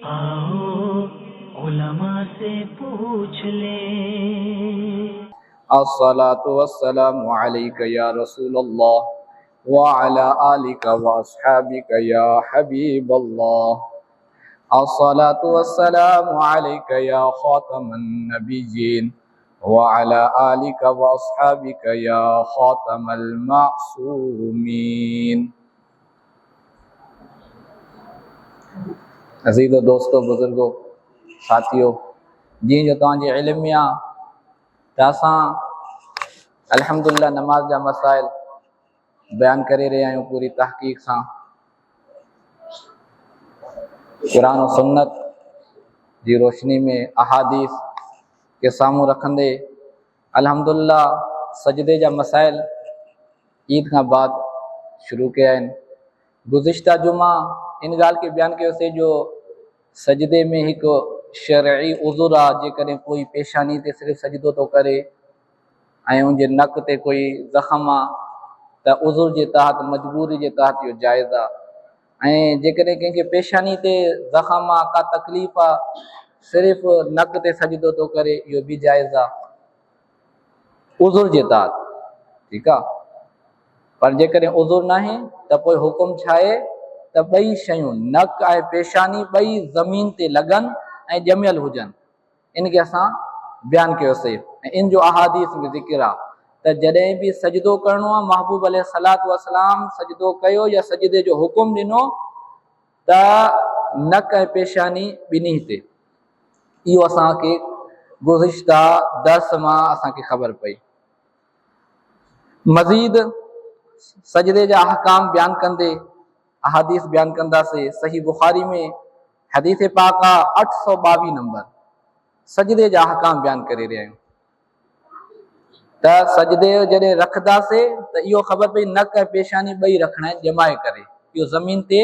आओ उलमा से पूछ ले। अस्सलातु वस्सलामु अलैका या रसूलल्लाह व अला आलिका व अस्हाबिका या हबीबल्लाह। अस्सलातु वस्सलामु अलैका या खातमन नबिय्यीन व अला आलिका व अस्हाबिका या खातमल मासूमीन। अज़ीज़ो दोस्तों, बुजुर्गो, साथियों, जी जो तव्हांजे इल्म में आहे त असां अल्हम्दुलिल्लाह नमाज जा मसाइल बयान करे रहिया आहियूं पूरी तहक़ीक़ सां, कुरान और सुन्नत जी रोशनी में अहादीस के साम्हूं रखंदे अल्हम्दुलिल्लाह सजदे जा मसाइल ईद खां बाद शुरू कया आहिनि। गुज़िश्ता जुमा इन ॻाल्हि खे बयानु कयोसीं जो सजदे में हिकु शरई उज़ुर आहे, जेकॾहिं कोई पेशानी ते सिर्फ़ु सजदो थो करे ऐं उनजे नक ते कोई ज़ख़म आहे त उज़ुर जे तहत, मजबूरी जे तहत इहो जाइज़ आहे। ऐं जेकॾहिं कंहिंखे पेशानी ते ज़ख़म आहे, का तकलीफ़ आहे, सिर्फ़ु नक ते सजदो थो करे, इहो बि जाइज़ आहे उज़ुर जे तहत, ठीकु आहे। पर जेकॾहिं उज़ुर नाहे त पोइ हुकुम छा आहे त ॿई शयूं, नक ऐं पेशानी ॿई ज़मीन ते लॻनि ऐं ॼमियल हुजनि। इनखे असां बयानु कयोसीं ऐं इन जो अहादीस में ज़िक्र आहे त जॾहिं बि सजदो करिणो आहे, महबूब अलैहिस्सलातु वस्सलाम सजदो कयो या सजदे जो हुकुम ॾिनो त नक ऐं पेशानी ॿिन्ही ते। इहो असांखे गुज़िश्ता दर्स मां असांखे ख़बर पई। मज़ीद सजदे जा अहकाम बयानु कंदे अहादीस बयानु कंदासीं। सही बुखारी में हदीस पाक आहे 822 नंबर, सजदे जा अहकाम बयानु करे रहिया आहियूं। त सजदे जॾहिं रखंदासीं त इहो ख़बर पई नक ऐं पेशानी ॿई रखणा आहिनि ॼमाए करे, इहो ज़मीन ते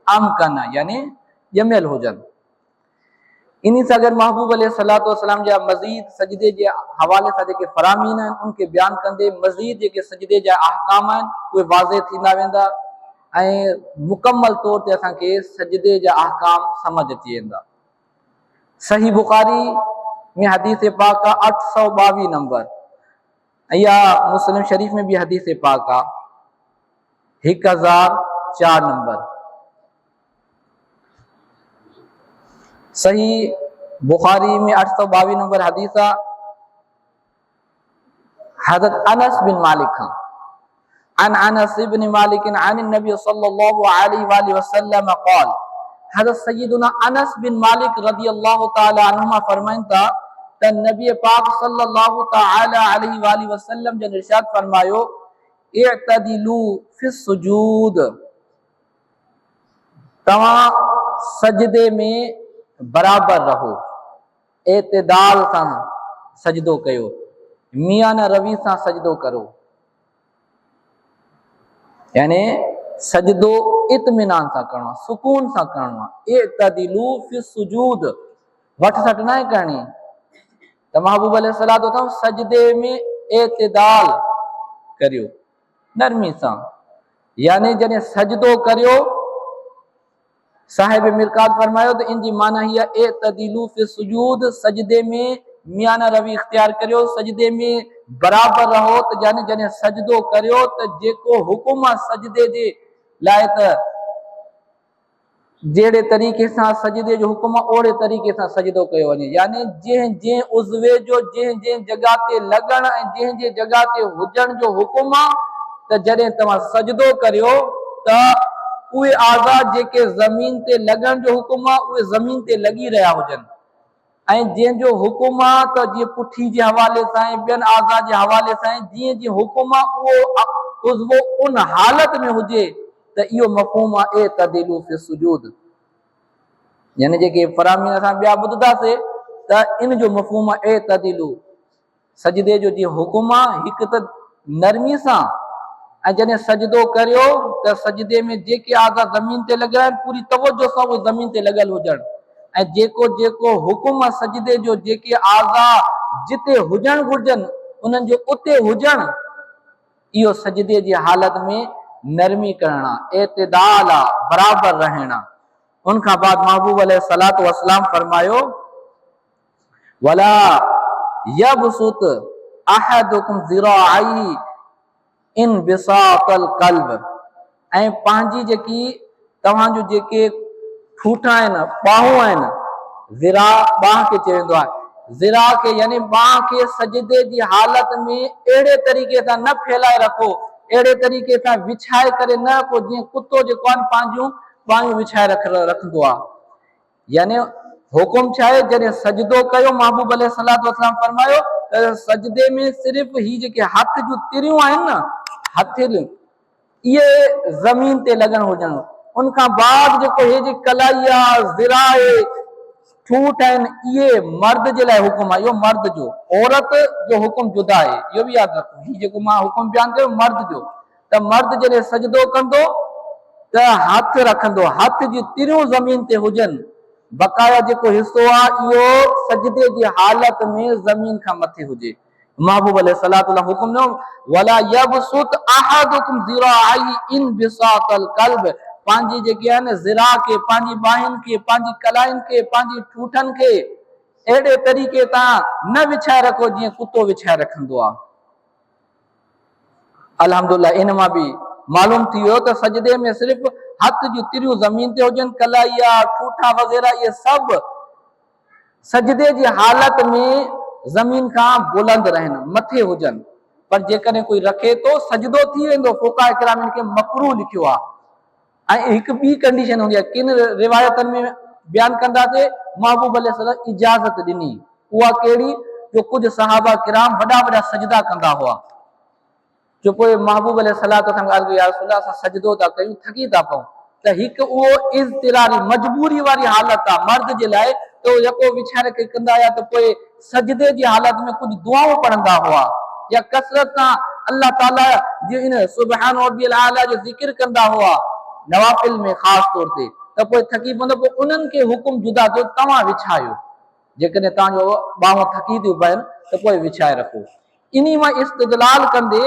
आम कन यानी ॼमियल हुजनि। इन सां गॾु महबूब अलैहिस्सलातु वस्सलाम जा मज़ीद सजदे जे हवाले सां जेके फ़रामीन आहिनि उनखे बयानु कंदे मज़ीद जेके सजदे जा अहकाम आहिनि उहे वाज़े थींदा वेंदा ऐं मुकम्मल तौर ते असांखे सजदे जा अहकाम समझ अची वेंदा। सही बुखारी में हदीस पाक आहे 822 नंबर, या मुस्लिम शरीफ में भी हदीस पाक आहे 1004 नंबर। सही बुखारी में 822 नंबर हदीस आहे हज़रत अनस बिन मालिक खां, अन अनस इब्न मालिक अन नबी सल्लल्लाहु अलैहि वसल्लम क़ाल, हज़रत सय्यदुना अनस बिन मालिक रज़ियल्लाहु तआला अन्हुमा फरमाइन था त नबी पाक सल्लल्लाहु तआला अलैहि वसल्लम जन इरशाद फरमायो, इअतदिलू फिस सुजूद, तव्हां सजदे में बराबर रहो, एतिदाल सां सजदो कयो, मियां न रवी सां सजदो करो, यानी सजदो इत्मीनान सां करणो आहे, सुकून सां करणो आहे। इअतदिलू फिस सुजूद, वठ सट न करणी। त महबूब अलैहिस्सलातु वस्सलाम सजदे में एतिदाल करियो, नरमी सां, यानी जॾहिं सजदो करियो, साहिब मिरकात फरमायो त इन जी माना हीअ एतिदिलू फिस सुजूद, सजदे में मियां न रवी इख्तियार करियो, सजदे में बराबर रहो। त यानी जॾहिं सजदो करियो त जेको हुकुम आहे सजदे जे लाइ त जहिड़े तरीक़े सां सजदे जो हुकुम आहे ओड़े तरीक़े सां सजदो कयो वञे, यानी जंहिं जंहिं उज़वे जो जंहिं जंहिं जॻह ते लॻण ऐं जंहिं जंहिं जॻह ते हुजण जो हुकुम आहे, त जॾहिं तव्हां सजदो करियो त उहे आज़ा जेके ज़मीन ते लॻण जो हुकुम आहे उहे ज़मीन ते लॻी रहिया हुजनि, ऐं जंहिंजो हुकुम आहे त जीअं पुठी जे हवाले सां ऐं ॿियनि आज़ा जे हवाले सां जीअं जीअं हुकुम आहे उहो उज़वो उन हालत में हुजे, त इहो मफ़हूम आहे एतिदिलू फिस सुजूद। यानी जेके फ़रामीन असां ॿिया ॿुधंदासीं त इन जो मफ़हूम आहे एतिदिलू, सजदे जो जीअं हुकुम आहे हिकु त नरमी सां, ऐं जॾहिं सजदो करियो त सजदे में जेके आज़ा ज़मीन ते लॻल आहिनि पूरी तवज्जो सां उहे ज़मीन ते लॻल हुजनि, ऐं जेको जेको हुकुम आहे सजदे जो, जेके आज़ा जिते हुजण घुर्जनि उन्हनि जो उते हुजण, इहो सजदे जी हालत में नरमी करणु आहे, एतिदाल आहे, बराबर रहणु आहे। उनखां बाद महबूब अलैहिस्सलातु वस्सलाम फरमायो, वला यबसुत अहदुकुम ज़िराअही इन बिसातल क़ल्ब, ऐं पंहिंजी जेकी तव्हांजो जेके ठूठा आहिनि, ॿाहूं आहिनि, ज़िरा ॿाह खे चयो वेंदो आहे, ज़िरा के यानी ॿाह के सजदे जी हालत में अहिड़े तरीक़े सां न फैलाए रखो, अहिड़े तरीक़े सां विछाए करे न रखो जीअं कुतो जेको आहे पंहिंजूं ॿाहियूं विछाए रखंदो आहे। यानी हुकुम छा आहे, जॾहिं सजदो कयो महबूब अलैहिस्सलातु वस्सलाम फरमायो त सजदे में सिर्फ़ ही जेके हथ जूं तिरियूं आहिनि न, हथेलियूं, इहे ज़मीन ते लॻण हुजनि। उनखां बाद जेको हे जी कलाई आहे, ज़िरा आहे, ठूठ आहिनि, इहे मर्द जे लाइ हुकुम आहे। इहो मर्द जो, औरत जो हुकुम जुदा आहे, इहो बि यादि रखो। हीउ जेको मां हुकुम बयानु कयो मर्द जो, त मर्द जॾहिं सजदो कंदो त हथ रखंदो, हथ जी तिरियूं ज़मीन ते हुजनि, बकाया जेको हिस्सो आहे इहो सजदे जी हालत में ज़मीन खां मथे हुजे। महबूब अलैहिस्सलातु वस्सलाम हुकुम ॾिनो, वला यबसुत अहदुकुम ज़िराअही इन बिसातल क़ल्ब, पंहिंजी जेके आहिनि ज़िरा के, पंहिंजी ॿाहिनि खे, पंहिंजी कलाइनि खे, पंहिंजी ठूठनि खे अहिड़े तरीक़े सां न विछाए रखो जीअं कुतो विछाए रखंदो आहे। अल्हम्दुलिल्लाह इन मां बि मालूम थी वियो त सजदे में सिर्फ़ हथ जूं तिरियूं ज़मीन ते हुजनि, कलाई आहे, ठूठा वग़ैरह इहे सभु सजदे जी हालत में ज़मीन खां बुलंद रहनि, मथे हुजनि। पर जेकॾहिं कोई रखे थो सजदो थी वेंदो, फ़ुक़हा इकराम इन खे मकरूह लिखियो आहे। ऐं हिकु ॿी कंडीशन हूंदी आहे, किन रिवायतनि में बयानु कंदासीं महबूब अलैहिस्सलाम इजाज़त ॾिनी, उहा कहिड़ी, जो कुझु सहाबा किराम वॾा वॾा सजदा कंदा हुआ, जो पोइ महबूब अलैहिस्सलातु वस्सलाम अर्ज़ु कई, या रसूल अल्लाह, असां सजदो था कयूं, थकी था पऊं, त हिकु उहो इज़्तिरारी मजबूरी वारी हालत आहे मर्द जे लाइ, त उहो यको विछाए करे कंदा हुआ, त पोइ सजदे जी हालत में कुझु दुआऊं पढ़ंदा हुआ, या कसरत सां अल्लाह ताला जी इन सुब्हान रब्बियल आला जो ज़िक्र कंदा हुआ नवाफिल में ख़ासि तौर ते, त पोइ थकी पवंदो, पोइ उन्हनि खे हुकुम जुदा थियो, तव्हां विछायो, जेकॾहिं तव्हांजो ॿाहूं थकी थियूं पवनि त पोइ विछाए रखो। इन मां इस्तदलाल कंदे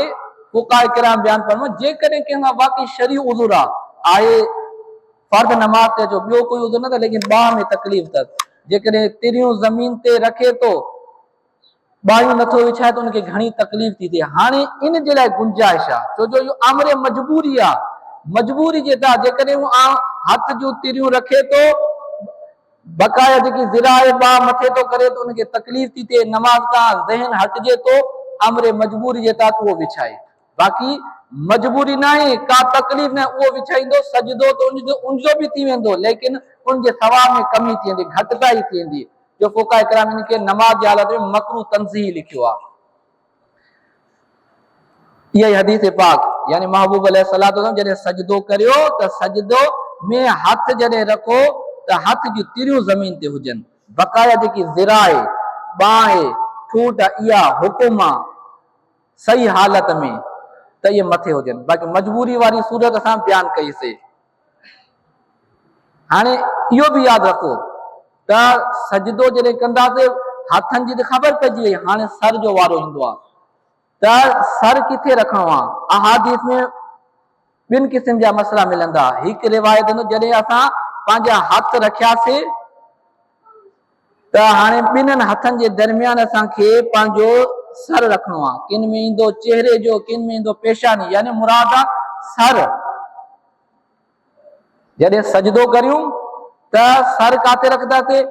फ़ुक़हा किराम बयानु फरमायो, जेकॾहिं कंहिंखां वाक़ई शरई उज़ुर आहे, फर्द नमाज़ ते अचो, ॿियो कोई उज़ुर न अथव, लेकिन ॿाह में तकलीफ़ अथसि, जेकॾहिं तिरियूं ज़मीन ते रखे थो, ॿाहियूं नथो विछाए, त उनखे घणी तकलीफ़ थी थिए। हाणे इन जे लाइ गुंजाइश आहे, छो जो इहो अमर मजबूरी आहे, मजबूरी जे तहत जेकॾहिं हथ जूं तिरियूं रखे थो, बकाया जेकी ज़िरा ॿाह मथे थो करे, त उनखे तकलीफ़ थी थिए, नमाज़ खां ज़हन हटिजे थो, अमर मजबूरी जे तहत उहो विछाए। बाक़ी मजबूरी न आहे, का तकलीफ़ न, उहो विछाईंदो, सजदो त उनजो बि थी वेंदो, लेकिन उनजे सवाब में कमी थी वेंदी, घटिताई थी वेंदी, जो फ़ुक़हा इकराम इन खे नमाज़ जी हालत में मकरूह तंज़ीह लिखियो आहे। इहा हदीस पाक, यानी महबूब अलैहिस्सलातु वस्सलाम जॾहिं सजदो करियो त सजदो में हथ जॾहिं रखो त हथ जी तिरियूं ज़मीन ते हुजनि, बकाया जेकी ज़िरा आहे, ॿाह आहे, ठूठ आहे, इहा हुकुम आहे सही हालत में त इहे मथे हुजनि। बाक़ी मजबूरी वारी सूरत असां बयानु कईसीं। हाणे इहो बि यादि रखो त सजदो जॾहिं कंदासीं हथनि जी त ख़बर पइजी वई, हाणे सर जो वारो ईंदो आहे, त सर किथे रखणो आहे। अहादीस में ॿिनि क़िस्म जा मसला मिलंदा। हिकु रिवायत जॾहिं असां पंहिंजा हथ रखियासीं त हाणे ॿिन्हिनि हथनि जे दरमियान असांखे पंहिंजो सर रखणो आहे, किन में ईंदो चेहरे जो, किन में ईंदो पेशानी, यानी मुराद आहे सर। जॾहिं सजदो करियूं त सर काथे रखंदासीं,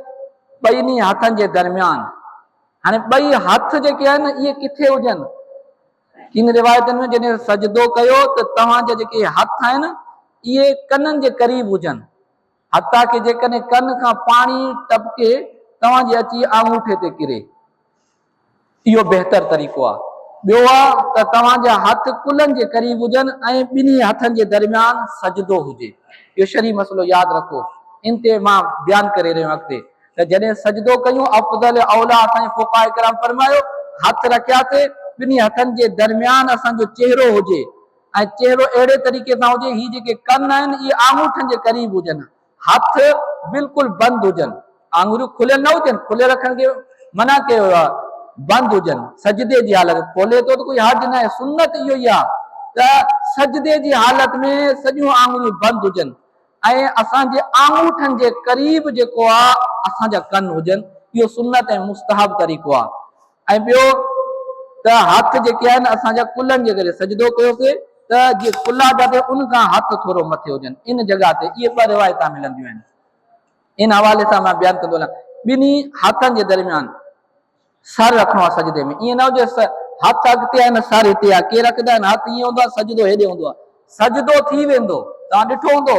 ॿिन्ही हथनि जे दरमियान। हाणे ॿई हथ जेके आहिनि इहे किथे हुजनि, किन रिवायतनि में जॾहिं सजदो कयो त तव्हांजा जेके हथ आहिनि इहे कननि जे क़रीब हुजनि, हथा के जेकॾहिं कन खां पाणी टपके तव्हांजे अची आंगूठे ते किरे, इहो बहितर तरीक़ो आहे। ॿियो आहे त तव्हांजा हथ कुलनि जे क़रीब हुजनि ऐं ॿिन्ही हथनि जे दरमियान सजदो हुजे। इहो शरी मसलो यादि रखो, इन ते मां बयानु करे रहियो अॻिते त जॾहिं सजदो कयूं अफ़ज़ल औला असांजे फ़ुक़हा इकराम फरमायो हथ रखियासीं, ॿिन्ही हथनि जे दरमियान असांजो चेहरो हुजे ऐं चेहरो अहिड़े तरीक़े सां हुजे, ही जेके कन आहिनि इहे आंगूठनि जे क़रीब हुजनि, हथ बिल्कुलु बंदि हुजनि, आंगुरियूं खुलियल न हुजनि, खुले रखण खे मना कयो आहे, बंदि हुजनि। सजदे जी हालत खोले थो त कोई हर्ज न आहे, सुन्नत इहो ई आहे त सजदे जी हालत में सॼियूं आंगुरियूं बंदि हुजनि। ऐं असांजे आंगूठनि जे क़रीब जेको आहे असांजा कन हुजनि, इहो सुन्नत ऐं मुस्तहब तरीक़ो आहे। ऐं ॿियो त हथ जेके आहिनि असांजा कुलनि जे करे सजदो कयोसीं त जीअं कुल्ला जाते उन खां हथ थोरो मथे हुजनि, इन जॻह ते इहे ॿ रिवायतां मिलंदियूं आहिनि। इन हवाले सां मां बयानु कंदो वञा। ॿिन्ही हथनि जे दरमियान सर रखणो आहे सजदे में। ईअं न हुजे हथ अॻिते आहे न सर हिते आहे। के रखंदा आहिनि हथ ईअं हूंदो आहे सजदो हेॾे हूंदो आहे, सजदो थी वेंदो। तव्हां ॾिठो हूंदो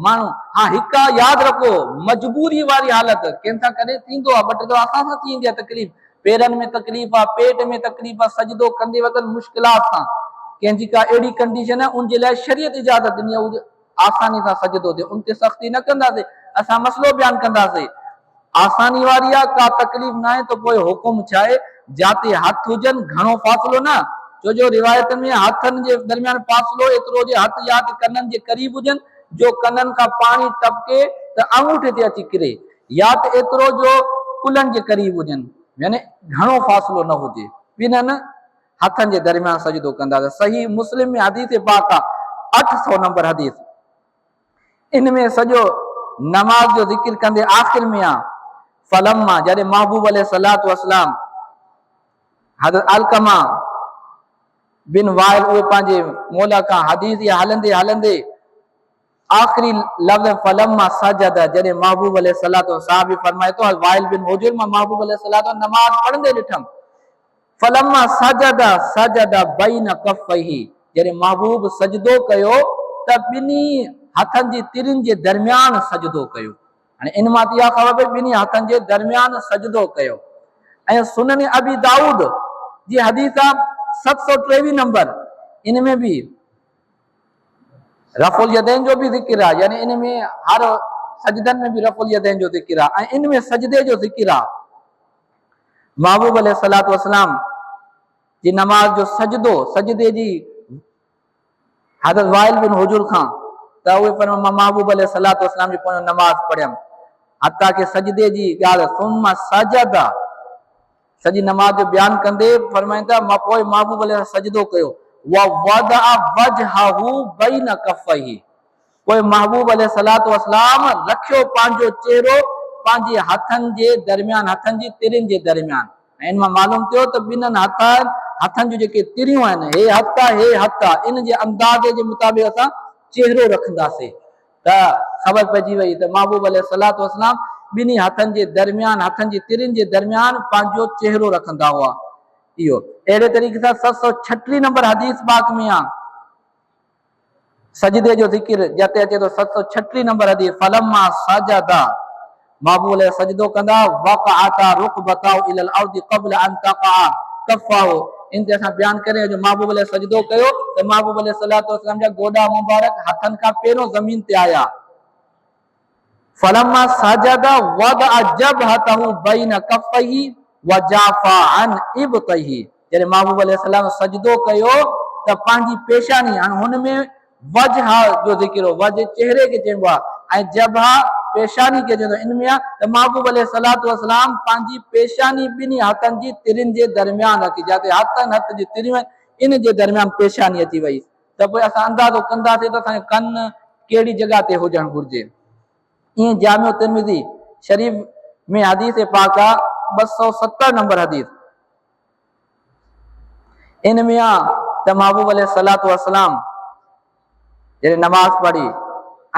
माण्हू, हा हिकु यादि रखो, मजबूरी वारी हालत कंहिंसां कॾहिं थींदो आहे, बट असां सां थी वेंदी आहे तकलीफ़, पेरनि में तकलीफ़ आहे, पेट में तकलीफ़ आहे, सजदो कंदे वक़्तु मुश्किलात सां कंहिंजी का अहिड़ी कंडीशन आहे उनजे लाइ शरीयत इजाज़त ॾिनी आहे उहो आसानी सां सजदो थिए, उन ते सख़्ती न कंदासीं। असां मसइलो बयानु कंदासीं, आसानी वारी आहे, का तकलीफ़ न आहे, त पोइ हुकुम छा आहे, जाते हथ हुजनि घणो फ़ासिलो न, छो जो रिवायतनि में हथनि जे दरमियान फ़ासिलो एतिरो हुजे, हथ या त कननि जे क़रीब हुजनि जो कननि खां पाणी टपके त अंगूठे ते अची किरे, या त एतिरो जो कुलनि जे क़रीब हुजनि, यानी घणो फ़ासिलो न हुजे। ॿिन्हिनि हथनि जे दरमियान सजदो कंदासीं। सही मुस्लिम में हदीस पाक आहे 800 नंबर हदीस। इन में सॼो नमाज जो ज़िक्र कंदे आख़िर में आहे फलम्मा, जॾहिं महबूब अलैहिस्सलातु वस्सलाम हज़रत अलकमा बिन वाइल उहे पंहिंजे मौला खां हदीस या हलंदे हलंदे आख़िरी लफ़्ज़ फलम्मा सजद, जॾहिं महबूब अलैहिस्सलातु साहब बि फरमाए थो वाइल बिन हुजुर, मां महबूब अलैहिस्सलातु नमाज पढ़ंदे ॾिठमि, फलम्मा सजद सजद बैन कफ़ैहि, जॾहिं महबूब सजदो कयो त ॿिन्ही हथनि जी तिरियुनि जे दरमियान सजदो कयो। हाणे इन मां इहा ख़बर पई ॿिन्ही हथनि जे दरमियान सजदो कयो। ऐं सुनन अबी दाऊद जी हदीस आहे 723 नंबर, इन में बि रफ़ुल यदैन जो बि ज़िक्र आहे, यानी इन में हर सजदनि में बि रफ़ुल यदैन जो ज़िक्र आहे, ऐं इन में सजदे जो ज़िक्र आहे। महबूब अलैहिस्सलातु वस्सलाम जी नमाज जो सजदो, सजदे जी हज़रत वाइल बिन हुजुर खां त उहे पर मां महबूब अलैहिस्सलातु वस्सलाम जी पोइ नमाज पढ़ियमि, हता के सजदे जी ॻाल्हि सुम्मा सजद, सॼी नमाज जो बयानु कंदे फरमाईंदा मां पोइ महबूब अलैहि सजदो कयो, व वदअ वजहहु बैन कफ़ैहि, पोइ महबूब अलैहिस्सलातु वस्सलाम रखियो पंहिंजो चेहरो पंहिंजे हथनि जे दरमियान, हथनि जी तिरियुनि जे दरमियान। ऐं इन मां मालूम थियो त ॿिन्हिनि हथनि जूं जेके तिरियूं आहिनि, हे हथ आहे हे हथ आहे, इन जे अंदाज़े जे मुताबिक़ असां चेहरो रखंदासीं त ख़बर पइजी वई त महबूब अलैहिस्सलातु वस्सलाम ॿिन्ही हथनि जे दरमियान, हथनि जी तिरियुनि जे दरमियान पंहिंजो चेहरो रखंदा हुआ। इहो अहिड़े तरीक़े सां 736 नंबर हदीस पाक में आहे सजदे जो ज़िक्र, जिते अचे थो 736 नंबर हदीस, फलम्मा सजदा, महबूब अलैहि सजदो कंदा, वक़अता रुकबताहु इलल अर्दि क़ब्ल अन तक़अ कफ़ाहु, इन ते असां बयानु करें जो महबूब अलैहि सजदो कयो त महबूब अलैहिस्सलातु वस्सलाम जा गोॾा मुबारक हथनि खां पहिरियों ज़मीन ते आया। फलम्मा सजद वदअ जबहतहु बैन कफ़ैहि व जाफ़ा अन इब्तैहि, जॾहिं महबूब अलैहिस्सलाम सजदो कयो त पंहिंजी पेशानी, हाणे हुन में वजह जो ज़िक्र हो, वजह चेहरे खे चइबो आहे, ऐं जबहा पेशानी खे चइबो, इन में आहे त महबूब अलैहिस्सलातु वस्सलाम पंहिंजी पेशानी ॿिन्ही हथनि जी तिरियुनि जे दरमियान रखी, जिते हथनि हथ जी तिरियूं आहिनि इन जे दरमियान पेशानी अची वई, त पोइ असां अंदाज़ो कंदासीं त असांजो कन कहिड़ी जॻह ते हुजणु घुरिजे। ईअं जामिउ तिर्मिज़ी शरीफ़ में हदीस पाक आहे 270 नंबर हदीस, इन में आहे त महबूब अलैहिस्सलातु वस्सलाम जॾहिं नमाज पढ़ी,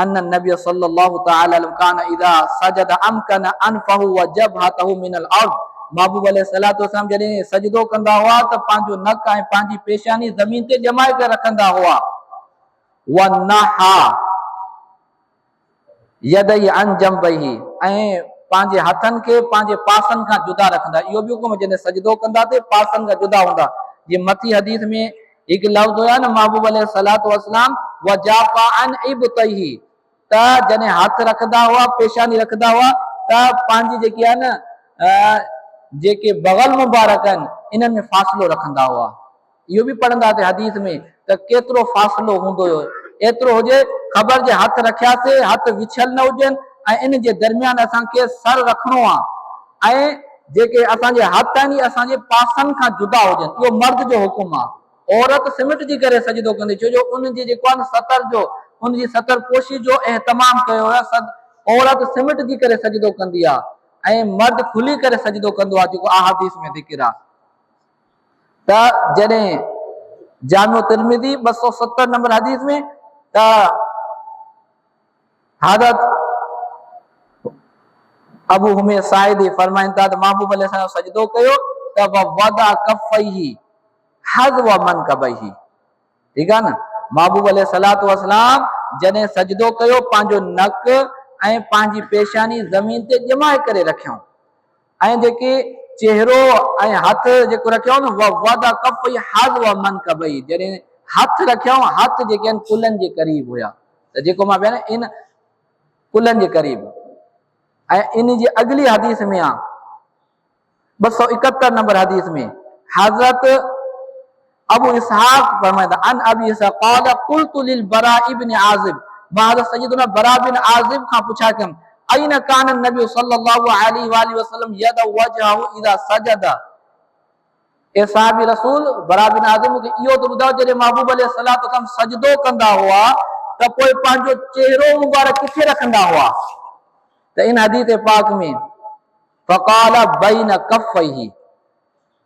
अन नबी सल्लल्लाहु तआला अलैहि कान इदा सजद अमकन अनफहु व जबहतहु मिनल अर्द, महबूब अलैहिस्सलातु वस्सलाम जॾहिं सजदो कंदा हुआ त पंहिंजो नक ऐं पंहिंजी पेशानी ज़मीन ते जमाए करे रखंदा हुआ। व नहा यदई अन जंबैहि, ऐं पंहिंजे हथनि खे पंहिंजे पासनि खां जुदा रखंदा, इहो बि हुकुम जॾहिं सजदो कंदा त पासनि खां जुदा हूंदा। जीअं मथी हदीस में हिकु लफ़्ज़ हुया न महबूब अलैहिस्सलातु वस्सलाम व जाफ़ा अन इब्तैहि, त जॾहिं हथ रखंदा हुआ पेशानी रखंदा हुआ त पंहिंजी जेकी आहे न जेके बग़ल मुबारक आहिनि इन्हनि में फ़ासिलो रखंदा हुआ। इहो बि पढ़ंदासीं हदीस में त केतिरो फ़ासिलो हूंदो हुयो, एतिरो हुजे ख़बर जे हथ रखियासीं, हथ विछल न हुजनि, ऐं इन जे दरमियान असांखे सर रखिणो आहे, ऐं जेके असांजे हथ आहिनि असांजे पासनि खां जुदा हुजनि, इहो मर्द जो हुकुम आहे। औरत सिमटजी करे सजदो कंदी, छो जो उनजी जेको आहे न सतर जो उनजी सतर पोशी जो एहतमाम कयो आहे। औरत सिमट जी करे सजदो कंदी आहे ऐं मर्द खुली करे सजदो कंदो आहे, जेको अहादीस में ज़िक्र आहे। त जॾहिं जामिउ तिरमिज़ी 270 नंबर हदीस में त हज़रत अबू हुमैद साइदी फरमाइनि था त महबूब अलैहिस्सलाम सजदो कयो त वदा कफ़ैहि हज़व मनकबैहि। ठीक आहे न, महबूब अलैहिस्सलातु वस्सलाम जॾहिं सजदो कयो पंहिंजो नक ऐं पंहिंजी पेशानी ज़मीन ते ॼमाए करे रखियऊं ऐं जेके चेहरो ऐं हथ जेको रखियो न वदा कफ़ैहि हज़व मनकबैहि, जॾहिं हथ रखियऊं, हथ जेके आहिनि कुलनि जे क़रीब हुया। त जेको मां ॿुधायां इन कुलनि जे क़रीब। ऐं इन जी अगली हदीस में आहे 271 नंबर हदीस में हज़रत अबू इसहाक़ फरमाइंदा अन अबी इसहाक़ क़ाल क़ुल्तु लिल बरा इब्न आज़िब, मां हज़रत सय्यदुना बरा बिन आज़िब खां पुछा कयमि अयन कान नबी सल्लल्लाहु अलैहि वसल्लम यद वजहु इज़ा सजदा। ए साहबी रसूल बरा बिन आज़िब मूंखे इहो त ॿुधायो, जॾहिं महबूब अलैहिस्सलातु वस्सलाम सजदो कंदा हुआ त पोइ पंहिंजो चेहरो मुबारक किथे रखंदा हुआ? त इन हदीस पाक में फ़क़ाल बैन कफ़ैहि,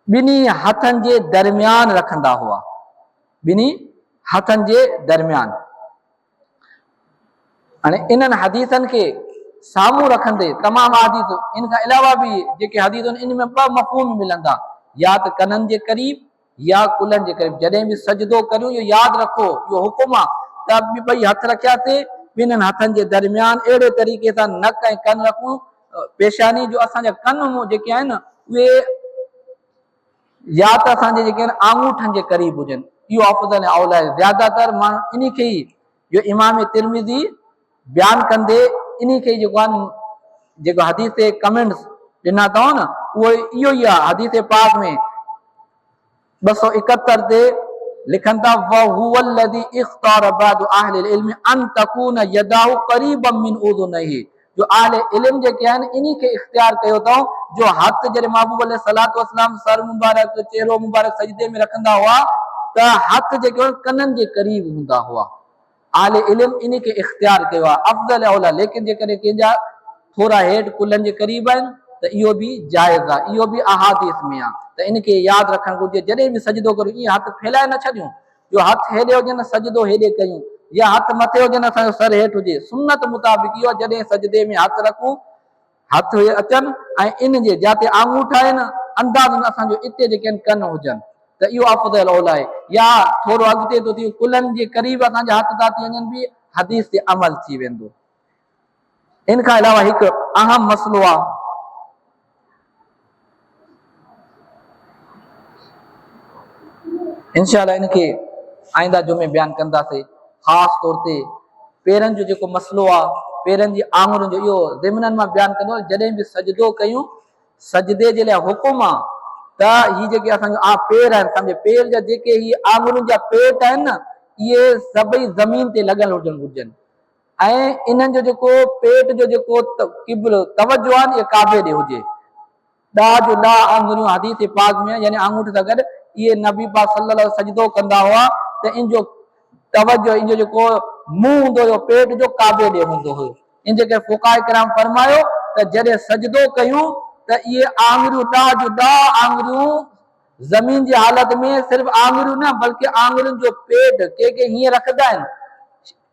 ॿिनी हथनि जे दरमियान रखंदा हुआ, ॿिनी हथनि जे दरमियान। हाणे इन्हनि हदीसनि खे साम्हूं रखंदे तमामु हदीस इन खां अलावा बि जेके हदीस आहिनि इन में ॿ मफ़हूम मिलंदा, या त कननि जे क़रीब या कुलनि जे क़रीब। जॾहिं बि सजदो करियूं इहो यादि रखो, इहो हुकुम आहे त ॿई हथ रखियासीं ॿिन्हिनि हथनि जे दरमियान अहिड़े तरीक़े सां नक ऐं कन रखूं, पेशानी जो असांजा कन जेके आहिनि उहे या त असांजे जेके आहिनि आंगूठनि जे क़रीब हुजनि, इहो अफ़ज़ल ऐं औला आहे। ज़्यादातर माण्हू इन खे ई जो इमाम तिरमिज़ी बयानु कंदे इन खे जेको आहे जेको हदीस ते कमेंट्स ॾिना अथव न उहो इहो ई आहे। हदीस पाक में 271 ते लिखनि था वहुवल्लज़ी इख्तार बादु अहलिल इल्म अन तकून यदाहु क़रीबम मिन उज़ुनैहि, जो अहले इल्म जेके आहिनि इन खे इख्तियार कयो अथऊं जो हथ जॾहिं महबूब अलैहिस्सलातु वस्सलाम सर मुबारक चेहरो मुबारक सजदे में रखंदा हुआ त हथ जेके कननि जे क़रीब हूंदा हुआ। अहले इल्म इन खे इख्तियार कयो आहे अफ़ज़ल औला। लेकिन जेकॾहिं कंहिंजा थोरा हेठि कुलनि जे क़रीब आहिनि त इहो बि जाइज़ आहे, इहो बि अहादीस में आहे। त इन खे यादि रखणु घुरिजे, जॾहिं बि सजदो करियूं ईअं हथ फैलाए न छॾियूं, जो हथ हेॾे हुजे न सजदो हेॾे कयूं, या हथ मथे हुजे न असांजो सर हेठि हुजे। सुन्नत मुताबिक़ इहो जॾहिं सजदे में हथ रखूं, हथ अचनि ऐं इन जे जिते आंगूठा आहिनि अंदाज़ असांजो इते जेके आहिनि कन हुजनि त इहो अफ़ज़ल औला आहे। या थोरो अॻिते थो थी कुलनि जे क़रीब असांजा हथ था थी वञनि बि हदीस ते अमल थी वेंदो। इन खां अलावा हिकु अहम मसइलो आहे, इंशाअल्लाह इनखे आईंदा जुमे बयानु कंदासीं। ख़ासि तौर ते पेरनि जो जेको मसइलो आहे, पेरनि जी आङुरियुनि जो, इहो ज़िमननि मां बयानु कंदो। जॾहिं बि सजदो कयूं, सजदे जे लाइ हुकुम आहे त हीअ जेके असांजो पेर आहिनि, सम्झे पेर जा जेके हीअ आङुरियुनि जा पेट आहिनि न इहे सभई ज़मीन ते लॻल हुजणु घुरिजनि ऐं इन्हनि जो जेको पेट जो जेको क़िबलो तवजो आहे न इहे काबे ॾे हुजे। ॾाह जो ॾाह आङुरियूं हदीस पाक में यानी आंगूठे सां गॾु इहे नबी पाक सल्लल्लाहु अलैहि सजदो कंदा हुआ त इन जो तवजो, इन जो जेको मुंहुं हूंदो हुयो पेट जो काबे ॾे हूंदो हुयो। इन जे करे फ़ुक़हा किराम फरमायो त जॾहिं सजदो कयूं त इहे आङुरियूं ॾाह जो ॾाह आङुरियूं ज़मीन जी हालत में सिर्फ़ु आङुरियूं न बल्कि आङुरियुनि जो पेट के हीअं रखंदा आहिनि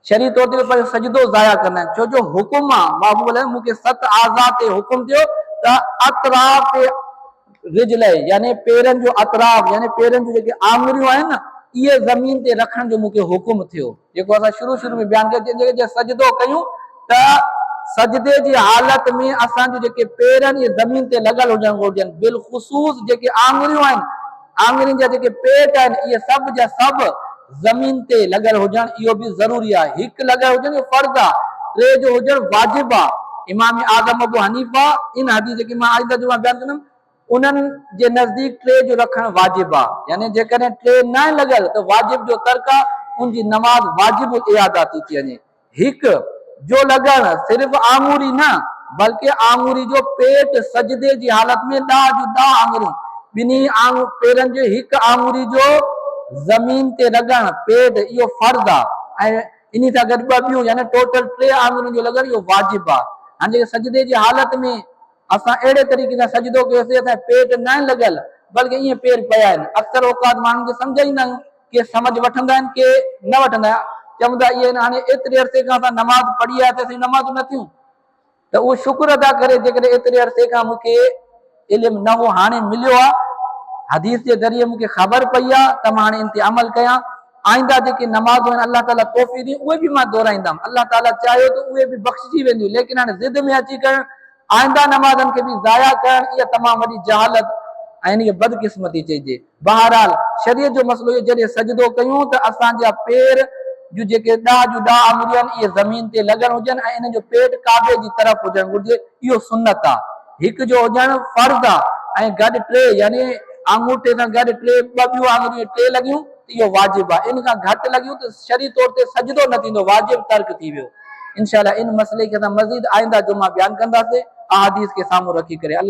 शरीर तौर ते पर सजदो ज़ाया कंदा आहिनि। छो जो हुकुम आहे, महबूब मूंखे 7 आज़ा ते हुकुम थियो त अतराफ़ रिजल यानी पेरनि जो अतराफ़ यानी पेरनि जूं जेके आङुरियूं आहिनि न इहे ज़मीन ते रखण जो मूंखे हुकुम थियो, जेको असां शुरू में बयानु कयो। जॾहिं सजदो कयूं त सजदे जी हालत में असांजो जेके पेर आहिनि इहे ज़मीन ते लॻल हुजणु घुरिजनि। बिलख़ुसूस जेके आङुरियूं आहिनि, आङुरियुनि जा जेके पेट आहिनि इहे सभु जा सभु ज़मीन ते लॻल हुजणु इहो बि ज़रूरी आहे। हिकु लॻल हुजणु इहो फर्ज़ आहे, टे जो हुजणु वाजिब आहे। इमाम आज़म अबू हनीफ़ा इन हदीस जेकी मां आइंदा जो मां बयानु कंदुमि उन्हनि जे नज़दीक टे जो रखणु वाजिब आहे, यानी जेकॾहिं टे न लॻल त वाजिब जो तर्क आहे, उनजी नमाज़ वाजिब इआदा थी वञे। हिकु जो लॻणु सिर्फ़ु आङुरी न बल्कि आङुरी जो पेट सजदे जी हालत में ॾाह जो ॾाह आङुरियूं ॿिन्ही पेरनि जो हिकु आङुरी जो ज़मीन ते लॻणु पेट इहो फर्ज़ आहे। ऐं इन सां गॾु ॿ ॿियूं यानी टोटल 3 आङुरियुनि जो लॻण इहो वाजिबु आहे। हाणे सजदे जी हालत में असां अहिड़े तरीक़े सां सजदो कयोसीं असांजो पेट न लॻल बल्कि ईअं पेर पिया आहिनि। अक्सर औकात माण्हुनि खे सम्झाईंदा आहियूं, के समझ वठंदा आहिनि, के न वठंदा आहिनि। चवंदा इहे हाणे एतिरे अरसे खां असां नमाज़ पढ़ी आहे त असीं नमाज़ूं न थियूं, त उहो शुक्र अदा करे जेकॾहिं एतिरे अरसे खां मूंखे इल्मु न हो हाणे मिलियो आहे, हदीस जे ज़रिए मूंखे ख़बर पई आहे त मां हाणे इन ते अमल कयां। आईंदा जेके नमाज़ूं आहिनि अलाह ताला तौफ़ीक़ ॾी उहे बि मां दोहराईंदुमि। अलाह ताला चाहियो त उहे बि बख़्शिजी वेंदियूं, लेकिन हाणे ज़िद में अची करणु आईंदा नमाज़नि खे बि ज़ाया करणु इहा तमामु वॾी जहालत ऐं इन खे बदकिस्मती चइजे। बहरहाल शरीयत जो मसइलो इहो, जॾहिं सजदो कयूं त असांजा पेर जूं जेके ॾाह जूं ॾाह आङुरियूं आहिनि इहे ज़मीन ते लॻण हुजनि ऐं इन जो पेट काबे जी तरफ़ हुजणु घुरिजे। इहो सुन्नत आहे, हिकु जो हुजणु फर्ज़ आहे ऐं गॾु 3 यानी आंगूठे सां गॾु 3 ॿ ॿियूं आङुरियूं 3 लॻियूं इहो वाजिबु आहे। इन खां घटि लॻियूं त शरीर तौर ते सजदो न थींदो, वाजिबु तर्क थी वियो। इंशाअल्लाह इन मसइले खे असां मज़ीद आईंदा जुमा बयानु कंदासीं अहादीस खे साम्हूं रखी करे। अल्लाह